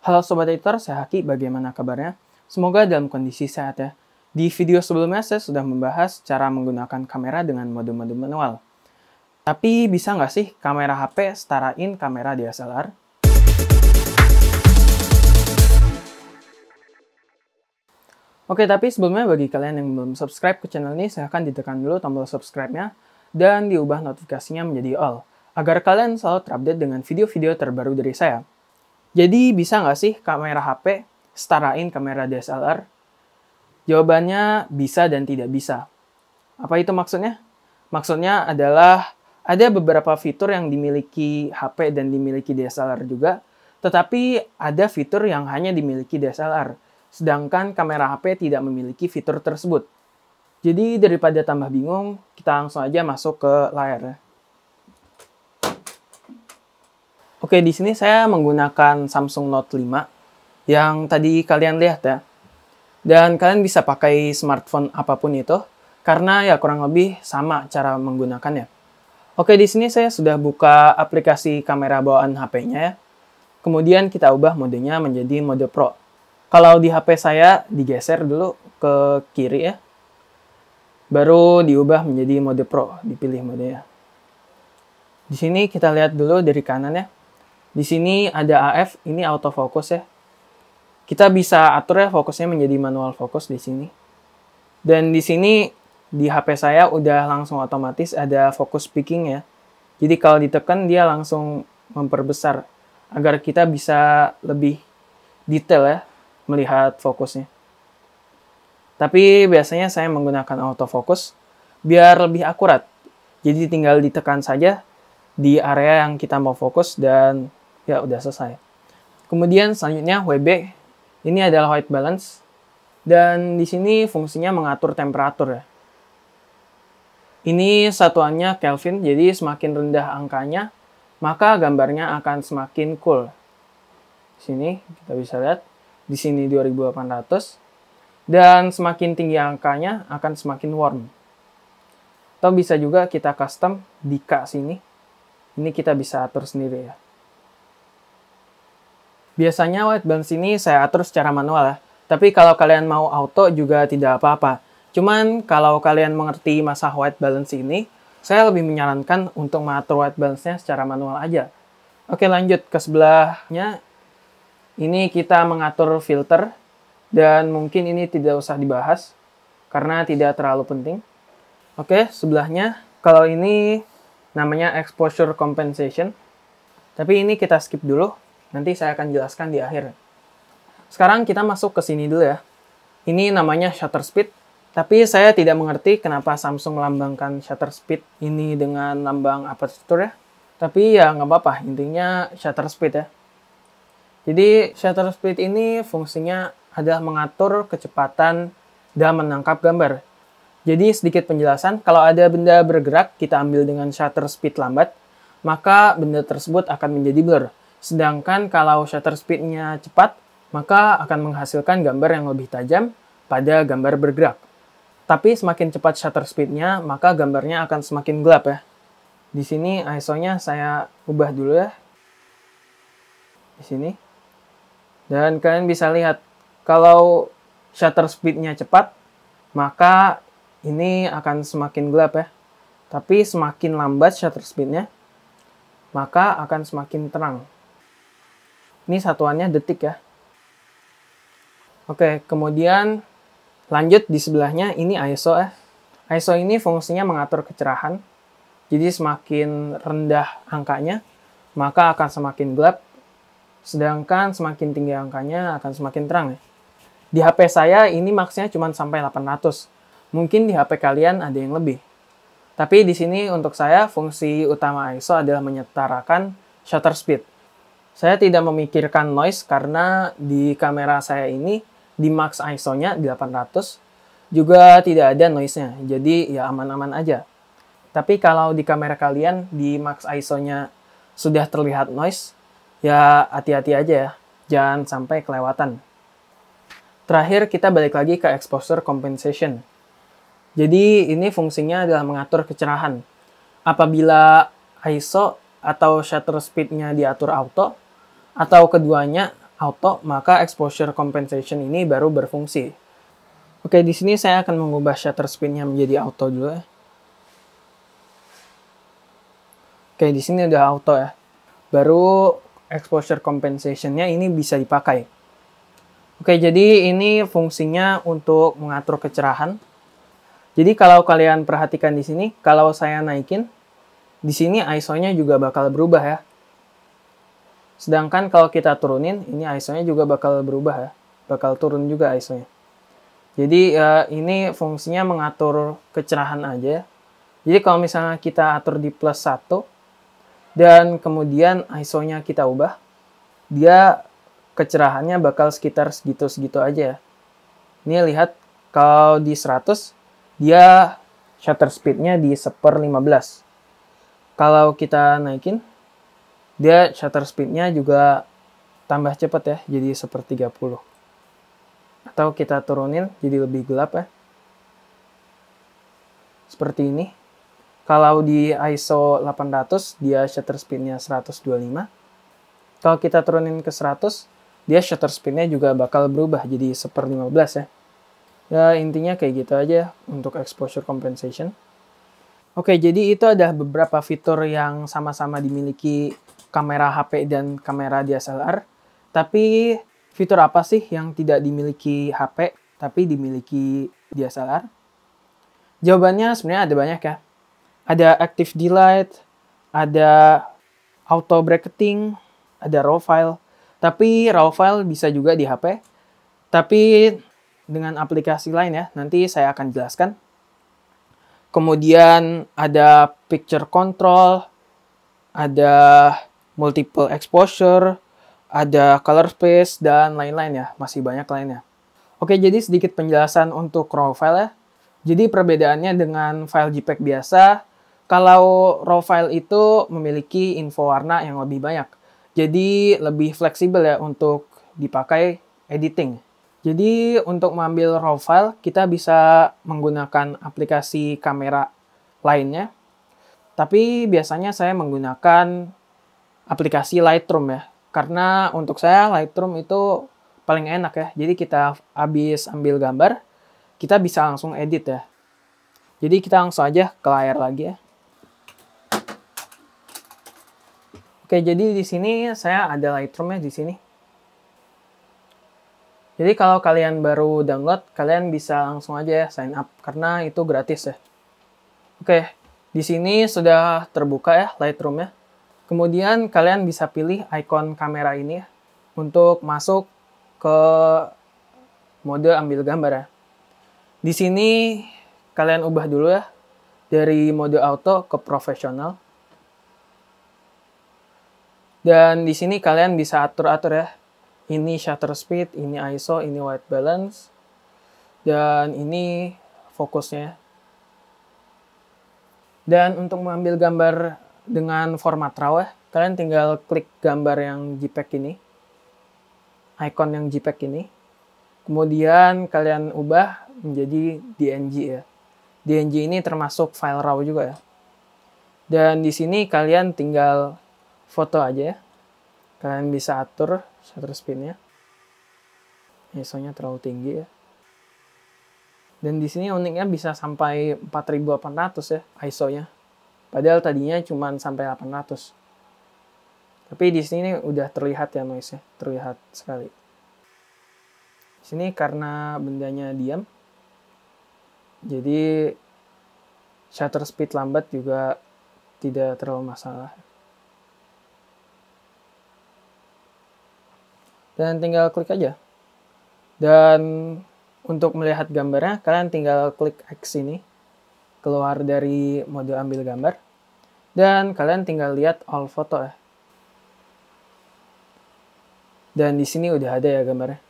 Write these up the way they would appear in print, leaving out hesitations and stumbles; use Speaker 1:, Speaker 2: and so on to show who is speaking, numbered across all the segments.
Speaker 1: Halo Sobat Editor, saya Haki, bagaimana kabarnya? Semoga dalam kondisi sehat ya. Di video sebelumnya saya sudah membahas cara menggunakan kamera dengan mode-mode manual. Tapi bisa nggak sih kamera HP setarain kamera DSLR? Oke, tapi sebelumnya bagi kalian yang belum subscribe ke channel ini, silahkan ditekan dulu tombol subscribe-nya dan diubah notifikasinya menjadi all, agar kalian selalu terupdate dengan video-video terbaru dari saya. Jadi bisa nggak sih kamera HP setarain kamera DSLR? Jawabannya bisa dan tidak bisa. Apa itu maksudnya? Maksudnya adalah ada beberapa fitur yang dimiliki HP dan dimiliki DSLR juga, tetapi ada fitur yang hanya dimiliki DSLR, sedangkan kamera HP tidak memiliki fitur tersebut. Jadi daripada tambah bingung, kita langsung aja masuk ke layar ya. Oke, di sini saya menggunakan Samsung Note 5 yang tadi kalian lihat ya. Dan kalian bisa pakai smartphone apapun itu karena ya kurang lebih sama cara menggunakannya. Oke, di sini saya sudah buka aplikasi kamera bawaan HP-nya ya. Kemudian kita ubah modenya menjadi mode Pro. Kalau di HP saya digeser dulu ke kiri ya. Baru diubah menjadi mode Pro, dipilih modenya. Di sini kita lihat dulu dari kanan ya. Di sini ada AF, ini autofocus ya. Kita bisa atur ya fokusnya menjadi manual fokus di sini. Dan di sini di HP saya udah langsung otomatis ada focus peaking ya. Jadi kalau ditekan dia langsung memperbesar agar kita bisa lebih detail ya melihat fokusnya. Tapi biasanya saya menggunakan autofocus biar lebih akurat. Jadi tinggal ditekan saja di area yang kita mau fokus dan ya udah selesai. Kemudian selanjutnya WB. Ini adalah white balance. Dan di sini fungsinya mengatur temperatur ya. Ini satuannya Kelvin, jadi semakin rendah angkanya, maka gambarnya akan semakin cool. Di sini kita bisa lihat, di sini 2800. Dan semakin tinggi angkanya akan semakin warm. Atau bisa juga kita custom di K sini. Ini kita bisa atur sendiri ya. Biasanya white balance ini saya atur secara manual ya. Tapi kalau kalian mau auto juga tidak apa-apa. Cuman kalau kalian mengerti masalah white balance ini, saya lebih menyarankan untuk mengatur white balance-nya secara manual aja. Oke, lanjut ke sebelahnya. Ini kita mengatur filter. Dan mungkin ini tidak usah dibahas karena tidak terlalu penting. Oke, sebelahnya. Kalau ini namanya exposure compensation. Tapi ini kita skip dulu. Nanti saya akan jelaskan di akhir. Sekarang kita masuk ke sini dulu ya. Ini namanya shutter speed. Tapi saya tidak mengerti kenapa Samsung melambangkan shutter speed ini dengan lambang aperture ya. Tapi ya nggak apa-apa, intinya shutter speed ya. Jadi shutter speed ini fungsinya adalah mengatur kecepatan dalam menangkap gambar. Jadi sedikit penjelasan, kalau ada benda bergerak kita ambil dengan shutter speed lambat, maka benda tersebut akan menjadi blur. Sedangkan kalau shutter speed-nya cepat, maka akan menghasilkan gambar yang lebih tajam pada gambar bergerak. Tapi semakin cepat shutter speed-nya, maka gambarnya akan semakin gelap ya. Di sini ISO-nya saya ubah dulu ya. Di sini. Dan kalian bisa lihat, kalau shutter speed-nya cepat, maka ini akan semakin gelap ya. Tapi semakin lambat shutter speed-nya, maka akan semakin terang. Ini satuannya detik ya. Oke, kemudian lanjut di sebelahnya ini ISO ya. ISO ini fungsinya mengatur kecerahan. Jadi semakin rendah angkanya, maka akan semakin gelap. Sedangkan semakin tinggi angkanya akan semakin terang ya. Di HP saya ini maksnya cuma sampai 800. Mungkin di HP kalian ada yang lebih. Tapi di sini untuk saya fungsi utama ISO adalah menyetarakan shutter speed. Saya tidak memikirkan noise karena di kamera saya ini di max ISO-nya 800 juga tidak ada noise-nya. Jadi ya aman-aman aja. Tapi kalau di kamera kalian di max ISO-nya sudah terlihat noise, ya hati-hati aja ya. Jangan sampai kelewatan. Terakhir kita balik lagi ke exposure compensation. Jadi ini fungsinya adalah mengatur kecerahan. Apabila ISO atau shutter speed-nya diatur auto, atau keduanya auto, maka exposure compensation ini baru berfungsi. Oke, di sini saya akan mengubah shutter speed-nya menjadi auto dulu ya. Oke, di sini udah auto ya. Baru exposure compensation-nya ini bisa dipakai. Oke, jadi ini fungsinya untuk mengatur kecerahan. Jadi kalau kalian perhatikan di sini, kalau saya naikin, di sini ISO-nya juga bakal berubah ya. Sedangkan kalau kita turunin, ini ISO-nya juga bakal berubah ya. Bakal turun juga ISO-nya. Jadi ini fungsinya mengatur kecerahan aja ya. Jadi kalau misalnya kita atur di +1, dan kemudian ISO-nya kita ubah, dia kecerahannya bakal sekitar segitu-segitu aja ya. Ini lihat, kalau di 100, dia shutter speed-nya di 1/15. Kalau kita naikin, dia shutter speed-nya juga tambah cepat ya, jadi 1/30. Atau kita turunin jadi lebih gelap ya. Seperti ini. Kalau di ISO 800, dia shutter speed-nya 125. Kalau kita turunin ke 100, dia shutter speed-nya juga bakal berubah jadi 1/15 ya. Ya, intinya kayak gitu aja untuk exposure compensation. Oke, jadi itu ada beberapa fitur yang sama-sama dimiliki kamera HP dan kamera DSLR. Tapi fitur apa sih yang tidak dimiliki HP tapi dimiliki DSLR? Jawabannya sebenarnya ada banyak ya. Ada active delight, ada auto bracketing, ada raw file. Tapi raw file bisa juga di HP. Tapi dengan aplikasi lain ya, nanti saya akan jelaskan. Kemudian ada picture control, ada multiple exposure, ada color space, dan lain-lain ya. Masih banyak lainnya. Oke, jadi sedikit penjelasan untuk raw file ya. Jadi perbedaannya dengan file JPEG biasa, kalau raw file itu memiliki info warna yang lebih banyak. Jadi lebih fleksibel ya untuk dipakai editing. Jadi untuk mengambil raw file, kita bisa menggunakan aplikasi kamera lainnya. Tapi biasanya saya menggunakan aplikasi Lightroom ya. Karena untuk saya Lightroom itu paling enak ya. Jadi kita habis ambil gambar, kita bisa langsung edit ya. Jadi kita langsung aja ke layar lagi ya. Oke, jadi di sini saya ada Lightroom-nya di sini. Jadi kalau kalian baru download, kalian bisa langsung aja ya sign up karena itu gratis ya. Oke, di sini sudah terbuka ya Lightroom-nya. Kemudian kalian bisa pilih icon kamera ini ya untuk masuk ke mode ambil gambar ya. Di sini kalian ubah dulu ya dari mode auto ke profesional. Dan di sini kalian bisa atur-atur ya. Ini shutter speed, ini ISO, ini white balance. Dan ini fokusnya. Dan untuk mengambil gambar dengan format RAW ya, kalian tinggal klik gambar yang JPEG ini. Icon yang JPEG ini. Kemudian kalian ubah menjadi DNG ya. DNG ini termasuk file RAW juga ya. Dan di sini kalian tinggal foto aja ya. Kalian bisa atur shutter speed-nya. ISO-nya terlalu tinggi ya. Dan di sini uniknya bisa sampai 4800 ya ISO-nya. Padahal tadinya cuma sampai 800. Tapi di sini udah terlihat ya noise-nya, terlihat sekali. Di sini karena bendanya diam, jadi shutter speed lambat juga tidak terlalu masalah. Dan tinggal klik aja. Dan untuk melihat gambarnya, kalian tinggal klik X ini, keluar dari mode ambil gambar. Dan kalian tinggal lihat all photo ya. Dan di sini udah ada ya gambarnya.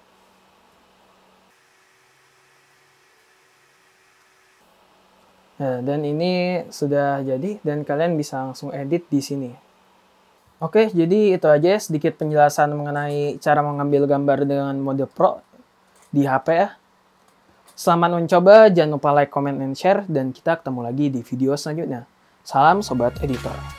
Speaker 1: Nah, dan ini sudah jadi dan kalian bisa langsung edit di sini. Oke, jadi itu aja sedikit penjelasan mengenai cara mengambil gambar dengan mode Pro di HP ya. Selamat mencoba, jangan lupa like, comment, and share, dan kita ketemu lagi di video selanjutnya. Salam Sobat Editor.